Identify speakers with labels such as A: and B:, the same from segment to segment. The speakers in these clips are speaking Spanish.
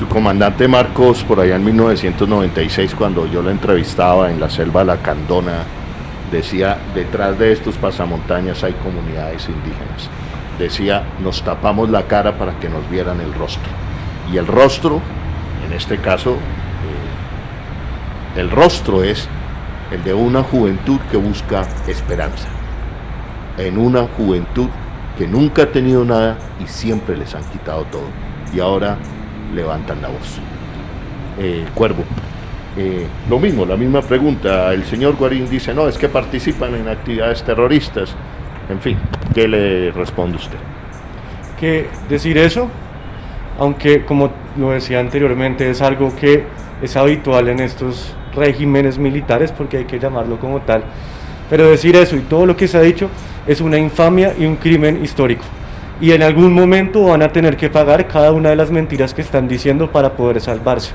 A: Su comandante Marcos, por allá en 1996, cuando yo lo entrevistaba en la selva Lacandona, decía, detrás de estos pasamontañas hay comunidades indígenas. Decía, nos tapamos la cara para que nos vieran el rostro. Y el rostro, en este caso, el rostro es el de una juventud que busca esperanza. En una juventud que nunca ha tenido nada y siempre les han quitado todo. Y ahora levantan la voz. Cuervo, lo mismo, la misma pregunta. El señor Guarín dice, no, es que participan en actividades terroristas. En fin, ¿qué le responde usted?
B: Que decir eso, aunque como lo decía anteriormente, es algo que es habitual en estos regímenes militares, porque hay que llamarlo como tal, pero decir eso y todo lo que se ha dicho es una infamia y un crimen histórico. Y en algún momento van a tener que pagar cada una de las mentiras que están diciendo para poder salvarse.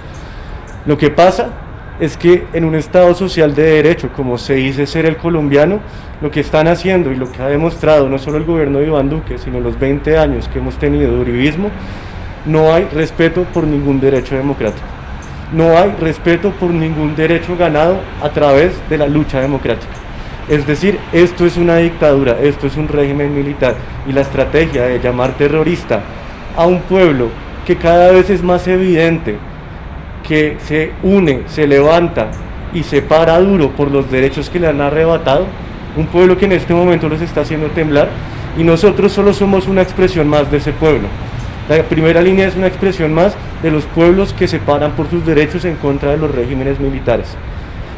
B: Lo que pasa es que en un Estado social de derecho, como se dice ser el colombiano, lo que están haciendo y lo que ha demostrado no solo el gobierno de Iván Duque, sino los 20 años que hemos tenido de uribismo, no hay respeto por ningún derecho democrático. No hay respeto por ningún derecho ganado a través de la lucha democrática. Es decir, esto es una dictadura, esto es un régimen militar, y la estrategia de llamar terrorista a un pueblo que cada vez es más evidente que se une, se levanta y se para duro por los derechos que le han arrebatado, un pueblo que en este momento los está haciendo temblar, y nosotros solo somos una expresión más de ese pueblo. La primera línea es una expresión más de los pueblos que se paran por sus derechos en contra de los regímenes militares.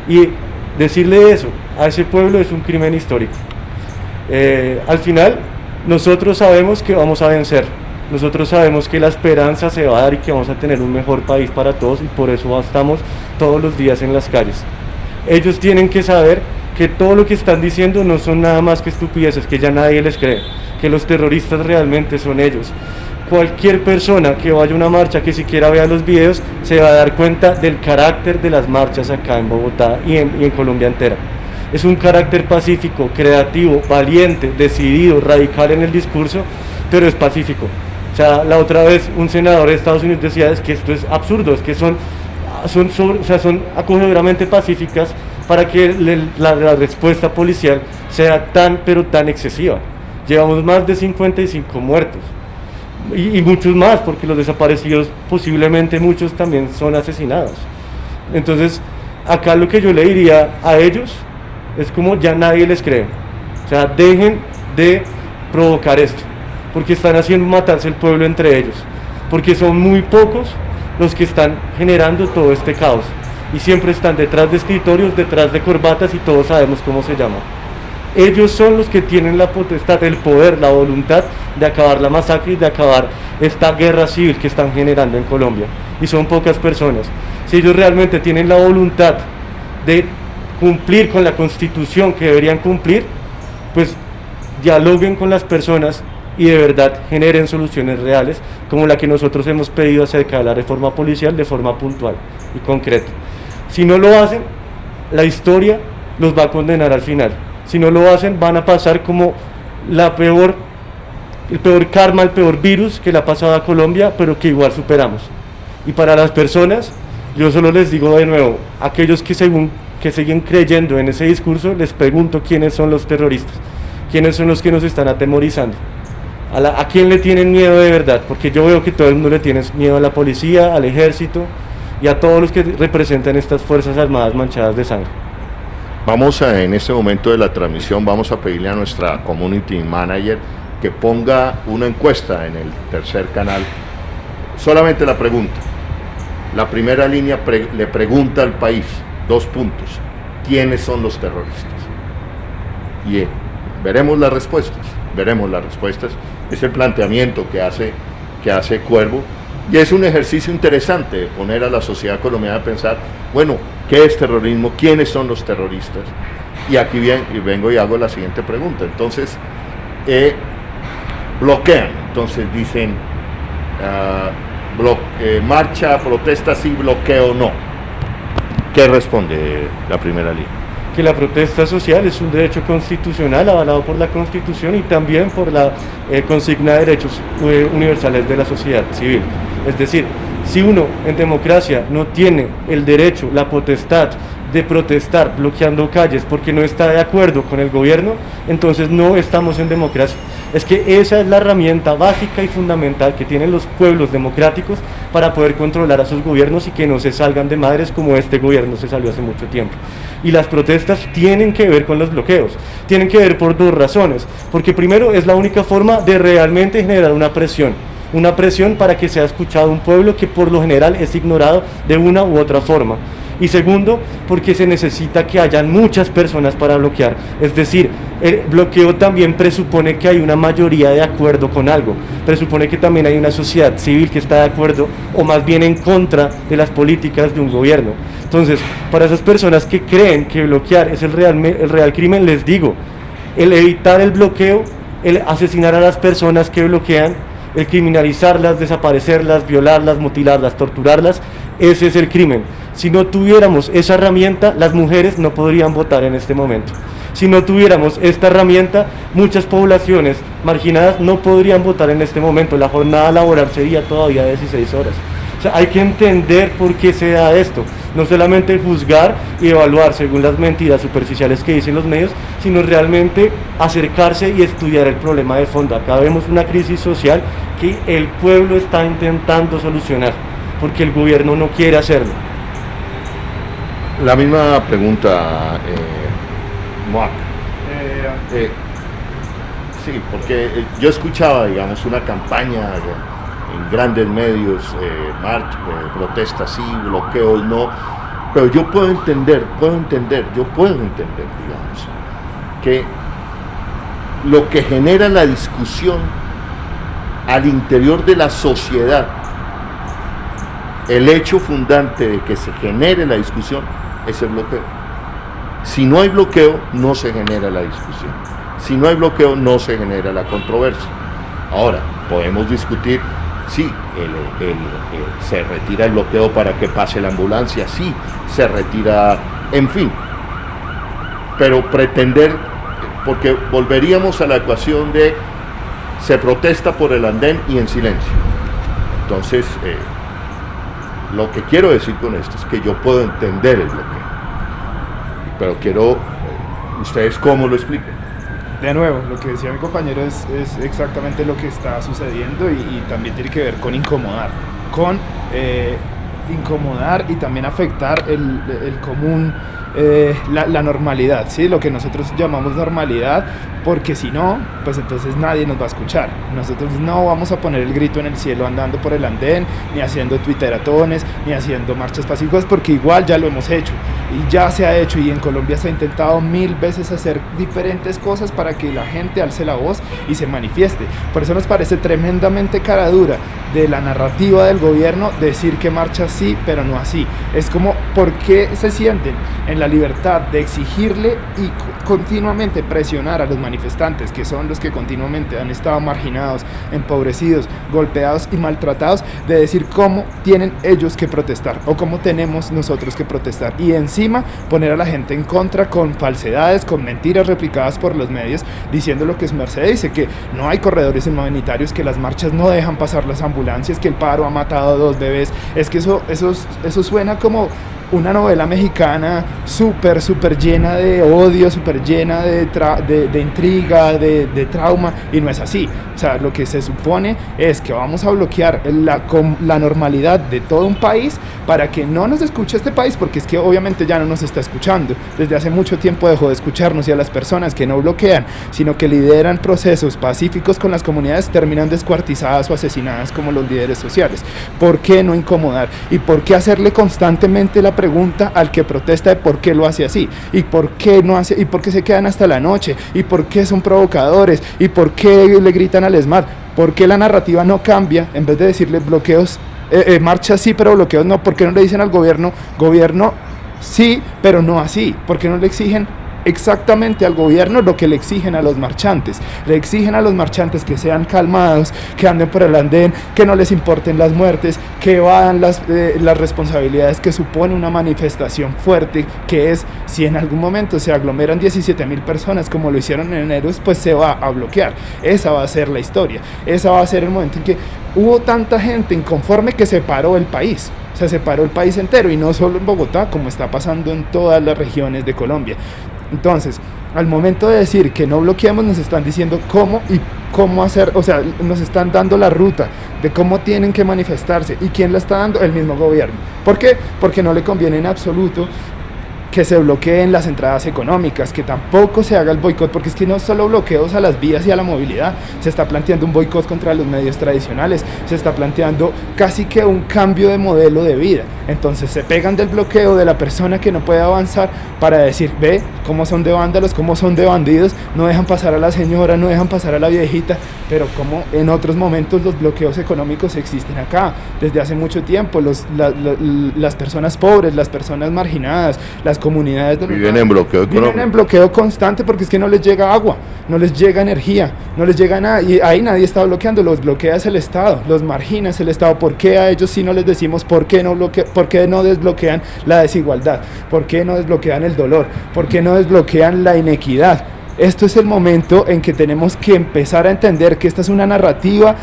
B: Y decirle eso a ese pueblo es un crimen histórico. Al final, nosotros sabemos que vamos a vencer. Nosotros sabemos que la esperanza se va a dar y que vamos a tener un mejor país para todos, y por eso estamos todos los días en las calles. Ellos tienen que saber que todo lo que están diciendo no son nada más que estupideces, que ya nadie les cree, que los terroristas realmente son ellos. Cualquier persona que vaya a una marcha, que siquiera vea los videos, se va a dar cuenta del carácter de las marchas acá en Bogotá y en Colombia entera. Es un carácter pacífico, creativo, valiente, decidido, radical en el discurso, pero es pacífico. O sea, la otra vez un senador de Estados Unidos decía, es que esto es absurdo, es que son acogedoramente pacíficas para que la respuesta policial sea tan, pero tan excesiva. Llevamos más de 55 muertos. Y muchos más, porque los desaparecidos posiblemente muchos también son asesinados. Entonces, acá lo que yo le diría a ellos es como ya nadie les cree. O sea, dejen de provocar esto, porque están haciendo matarse el pueblo entre ellos, porque son muy pocos los que están generando todo este caos, y siempre están detrás de escritorios, detrás de corbatas, y todos sabemos cómo se llama. Ellos son los que tienen la potestad, el poder, la voluntad de acabar la masacre y de acabar esta guerra civil que están generando en Colombia. Y son pocas personas. Si ellos realmente tienen la voluntad de cumplir con la Constitución que deberían cumplir, pues dialoguen con las personas y de verdad generen soluciones reales, como la que nosotros hemos pedido acerca de la reforma policial, de forma puntual y concreta. Si no lo hacen, la historia los va a condenar al final. Si no lo hacen, van a pasar como el peor karma, el peor virus que le ha pasado a Colombia, pero que igual superamos. Y para las personas, yo solo les digo de nuevo, aquellos que siguen creyendo en ese discurso, les pregunto quiénes son los terroristas, quiénes son los que nos están atemorizando, a quién le tienen miedo de verdad, porque yo veo que todo el mundo le tiene miedo a la policía, al ejército y a todos los que representan estas fuerzas armadas manchadas de sangre.
A: En este momento de la transmisión, vamos a pedirle a nuestra community manager que ponga una encuesta en el tercer canal. Solamente la pregunta. La primera línea le pregunta al país, 2 puntos, ¿quiénes son los terroristas? Y veremos las respuestas. Es el planteamiento que hace Cuervo, y es un ejercicio interesante de poner a la sociedad colombiana a pensar, bueno, ¿qué es terrorismo? ¿Quiénes son los terroristas? Y aquí vengo y hago la siguiente pregunta. Entonces, bloquean. Entonces dicen, marcha, protesta sí, bloqueo no. ¿Qué responde la primera línea?
B: Que la protesta social es un derecho constitucional avalado por la Constitución y también por la consigna de derechos universales de la sociedad civil. Es decir, Si uno en democracia no tiene el derecho, la potestad de protestar bloqueando calles porque no está de acuerdo con el gobierno, entonces no estamos en democracia. Es que esa es la herramienta básica y fundamental que tienen los pueblos democráticos para poder controlar a sus gobiernos y que no se salgan de madres como este gobierno se salió hace mucho tiempo. Y las protestas tienen que ver con los bloqueos, tienen que ver por dos razones, porque primero es la única forma de realmente generar una presión para que sea escuchado un pueblo que por lo general es ignorado de una u otra forma. Y segundo, porque se necesita que hayan muchas personas para bloquear, es decir, el bloqueo también presupone que hay una mayoría de acuerdo con algo, presupone que también hay una sociedad civil que está de acuerdo o más bien en contra de las políticas de un gobierno. Entonces, para esas personas que creen que bloquear es el real crimen, les digo, el evitar el bloqueo, el asesinar a las personas que bloquean, el criminalizarlas, desaparecerlas, violarlas, mutilarlas, torturarlas, ese es el crimen. Si no tuviéramos esa herramienta, las mujeres no podrían votar en este momento. Si no tuviéramos esta herramienta, muchas poblaciones marginadas no podrían votar en este momento. La jornada laboral sería todavía de 16 horas. O sea, hay que entender por qué se da esto. No solamente juzgar y evaluar según las mentiras superficiales que dicen los medios, sino realmente acercarse y estudiar el problema de fondo. Acá vemos una crisis social que el pueblo está intentando solucionar, porque el gobierno no quiere hacerlo.
A: La misma pregunta, Moab. Sí, porque yo escuchaba, digamos, una campaña en grandes medios, protestas sí, bloqueos no, pero yo puedo entender, digamos, que lo que genera la discusión al interior de la sociedad, el hecho fundante de que se genere la discusión es el bloqueo. Si no hay bloqueo, no se genera la discusión. Si no hay bloqueo, no se genera la controversia. Ahora, podemos discutir, sí, se retira el bloqueo para que pase la ambulancia, sí, se retira, en fin. Pero pretender, porque volveríamos a la ecuación de se protesta por el andén y en silencio. Entonces, lo que quiero decir con esto es que yo puedo entender el bloqueo, pero quiero, ustedes cómo lo explican.
C: De nuevo, lo que decía mi compañero es exactamente lo que está sucediendo y también tiene que ver con incomodar, incomodar y también afectar el común, la normalidad, ¿sí? Lo que nosotros llamamos normalidad, porque si no, pues entonces nadie nos va a escuchar. Nosotros no vamos a poner el grito en el cielo andando por el andén, ni haciendo twitteratones, ni haciendo marchas pacíficas, porque igual ya lo hemos hecho, y ya se ha hecho, y en Colombia se ha intentado 1000 veces hacer diferentes cosas para que la gente alce la voz y se manifieste. Por eso nos parece tremendamente cara dura de la narrativa del gobierno decir que marcha sí, pero no así. Es como, ¿por qué se sienten en la libertad de exigirle y continuamente presionar a los manifestantes, que son los que continuamente han estado marginados, empobrecidos, golpeados y maltratados, de decir cómo tienen ellos que protestar o cómo tenemos nosotros que protestar, y encima poner a la gente en contra con falsedades, con mentiras replicadas por los medios, diciendo lo que es Mercedes dice, que no hay corredores humanitarios, que las marchas no dejan pasar las ambulancias, que el paro ha matado a 2 bebés. Es que eso suena como una novela mexicana súper llena de odio, súper llena de intriga, de trauma, y no es así. O sea, lo que se supone es que vamos a bloquear la normalidad de todo un país para que no nos escuche este país, porque es que obviamente ya no nos está escuchando. Desde hace mucho tiempo dejó de escucharnos, y a las personas que no bloquean, sino que lideran procesos pacíficos con las comunidades, terminan descuartizadas o asesinadas como los líderes sociales. ¿Por qué no incomodar? ¿Y por qué hacerle constantemente la pregunta al que protesta de por qué lo hace así? ¿Y por qué no hace? ¿Y por qué se quedan hasta la noche? ¿Y por qué son provocadores? ¿Y por qué le gritan al ESMAD? ¿Por qué la narrativa no cambia? En vez de decirle bloqueos, marchas sí, pero bloqueos no. ¿Por qué no le dicen al gobierno sí, pero no así? ¿Por qué no le exigen exactamente al gobierno lo que le exigen a los marchantes? Le exigen a los marchantes que sean calmados, que anden por el andén, que no les importen las muertes, que evadan las responsabilidades que supone una manifestación fuerte, que es, si en algún momento se aglomeran 17.000 personas como lo hicieron en enero, pues se va a bloquear. Esa va a ser la historia, esa va a ser el momento en que hubo tanta gente inconforme que separó el país. O sea, separó el país entero, y no solo en Bogotá, como está pasando en todas las regiones de Colombia. Entonces, al momento de decir que no bloqueemos, nos están diciendo cómo hacer, o sea, nos están dando la ruta de cómo tienen que manifestarse. ¿Y quién la está dando? El mismo gobierno. ¿Por qué? Porque no le conviene en absoluto que se bloqueen las entradas económicas, que tampoco se haga el boicot, porque es que no solo bloqueos a las vías y a la movilidad, se está planteando un boicot contra los medios tradicionales, se está planteando casi que un cambio de modelo de vida. Entonces se pegan del bloqueo de la persona que no puede avanzar para decir, ve cómo son de vándalos, cómo son de bandidos, no dejan pasar a la señora, no dejan pasar a la viejita, pero como en otros momentos los bloqueos económicos existen acá desde hace mucho tiempo. Las personas pobres, las personas marginadas, las comunidades
A: viven en bloqueo económico.
C: Viven en bloqueo constante porque es que no les llega agua, no les llega energía, no les llega nada, y ahí nadie está bloqueando, los bloquea el Estado, los margina el Estado. ¿Por qué a ellos sí no les decimos por qué no desbloquean la desigualdad? ¿Por qué no desbloquean el dolor? ¿Por qué no desbloquean la inequidad? Esto es el momento en que tenemos que empezar a entender que esta es una narrativa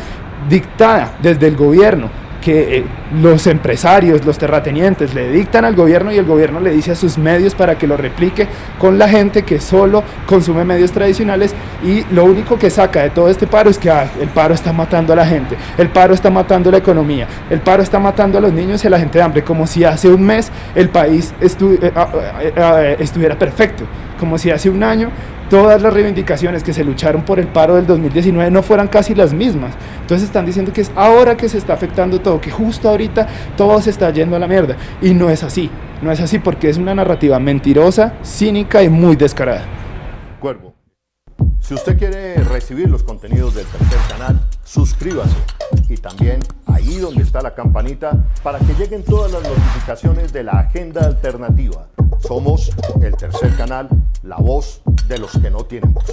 C: dictada desde el gobierno, que los empresarios, los terratenientes le dictan al gobierno, y el gobierno le dice a sus medios para que lo replique con la gente que solo consume medios tradicionales, y lo único que saca de todo este paro es que el paro está matando a la gente, el paro está matando la economía, el paro está matando a los niños y a la gente de hambre, como si hace un mes el país estuviera perfecto, como si hace un año todas las reivindicaciones que se lucharon por el paro del 2019 no fueran casi las mismas. Entonces están diciendo que es ahora que se está afectando todo, que justo ahorita todo se está yendo a la mierda, y no es así, no es así, porque es una narrativa mentirosa, cínica y muy descarada.
A: Cuervo, si usted quiere recibir los contenidos del Tercer Canal, suscríbase, y también ahí donde está la campanita para que lleguen todas las notificaciones de la agenda alternativa. Somos el Tercer Canal, la voz de los que no tienen voz.